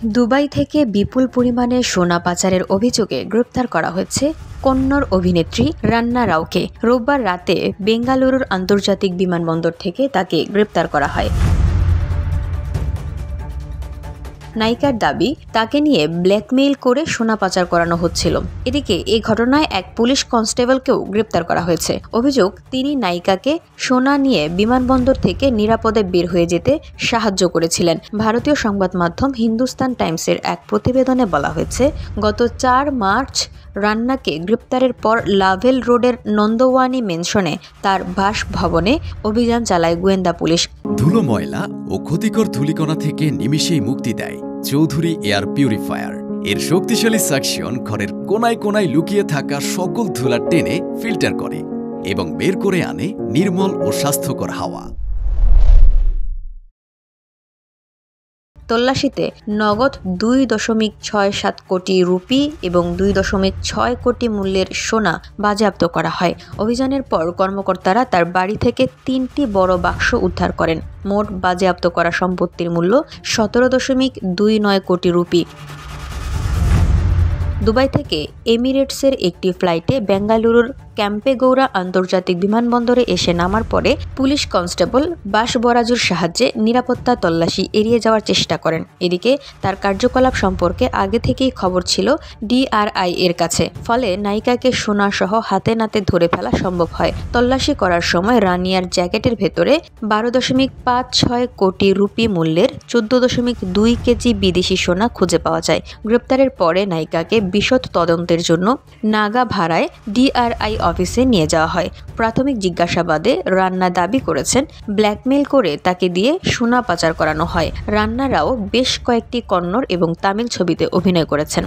Dubai থেকে বিপুল পরিমাণে সোনা পাচারের অভিযোগে গ্রেপ্তার করা হয়েছে কন্নড় অভিনেত্রী রান্না রাওকে। রোববার রাতে বেঙ্গালুরুর আন্তর্জাতিক বিমানবন্দর থেকে তাকে গ্রেপ্তার করা হয়। নায়িকার দাবি, তাকে নিয়ে ব্ল্যাকমেইল করে সোনা পাচার করানো হচ্ছিল। এদিকে এই ঘটনায় এক পুলিশ কনস্টেবলকেও গ্রেপ্তার করা হয়েছে। অভিযোগ, তিনি নায়িকাকে সোনা নিয়ে বিমানবন্দর থেকে নিরাপদে বের হয়ে যেতে সাহায্য করেছিলেন। ভারতীয় সংবাদ মাধ্যম হিন্দুস্তান টাইমসের এক প্রতিবেদনে বলা হয়েছে, গত 4 মার্চ রান্নাকে গ্রেপ্তারের পর লাভেল রোডের নন্দওয়ানি মেনশনে তার বাসভবনে অভিযান চালায় গোয়েন্দা পুলিশ। ধুলো, ময়লা ও ক্ষতিকর ধূলিকণা থেকে নিমিষেই মুক্তি দেয় চৌধুরী এয়ার পিউরিফায়ার। এর শক্তিশালী সাকশন ঘরের কোনায় কোনায় লুকিয়ে থাকা সকল ধুলা টেনে ফিল্টার করে এবং বের করে আনে নির্মল ও স্বাস্থ্যকর হাওয়া। তল্লাশিতে নগদ 2.67 কোটি রুপি এবং 2.6 কোটি মূল্যের সোনা বাজেয়াপ্ত করা হয়। অভিযানের পর কর্মকর্তারা তার বাড়ি থেকে 3টি বড় বাক্স উদ্ধার করেন। মোট বাজেয়াপ্ত করা সম্পত্তির মূল্য 17.29 কোটি রুপি। দুবাই থেকে এমিরেটসের একটি ফ্লাইটে বেঙ্গালুরুর ক্যাম্পেগৌড়া আন্তর্জাতিক বিমানবন্দরে এসে নামার পরে পুলিশ কনস্টেবল বাসবরাজুর সাহায্যে নিরাপত্তা তল্লাশি এড়িয়ে যাওয়ার চেষ্টা করেন। এদিকে তার কার্যকলাপ সম্পর্কে আগে থেকেই খবর ছিল ডিআরআই এর কাছে, ফলে নায়িকাকে সোনা সহ হাতে নাতে ধরে ফেলা সম্ভব হয়। তল্লাশি করার সময় রানিয়ার জ্যাকেটের ভেতরে 12.56 কোটি রুপি মূল্যের 14.2 কেজি বিদেশি সোনা খুঁজে পাওয়া যায়। গ্রেপ্তারের পরে নায়িকাকে বিশদ তদন্তের জন্য নাগা ভাড়ায় ডিআরআই অফিসে নিয়ে যাওয়া হয়। প্রাথমিক জিজ্ঞাসাবাদে রান্না দাবি করেছেন, ব্ল্যাকমেইল করে তাকে দিয়ে সোনা পাচার করানো হয়। রান্নারাও বেশ কয়েকটি কন্নড় এবং তামিল ছবিতে অভিনয় করেছেন।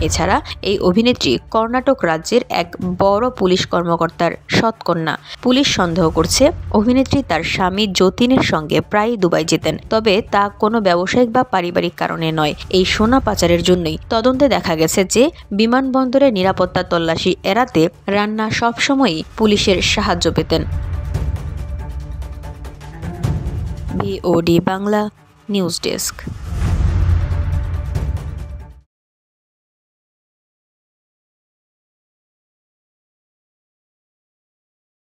এছাড়া এই অভিনেত্রী কর্ণাটক রাজ্যের এক বড় পুলিশ কর্মকর্তার সৎকন্যা। পুলিশ সন্দেহ করছে অভিনেত্রী তার স্বামী যতীনের সঙ্গে প্রায়ই দুবাই যেতেন, তবে তা কোনো ব্যবসায়িক বা পারিবারিক কারণে নয়। এই সোনা পাচারের জন্যই তদন্তে দেখা গেছে যে বিমানবন্দরের নিরাপত্তা তল্লাশি এড়াতে রান্না সবসময়ই পুলিশের সাহায্য পেতেন। VOD Bangla news desk.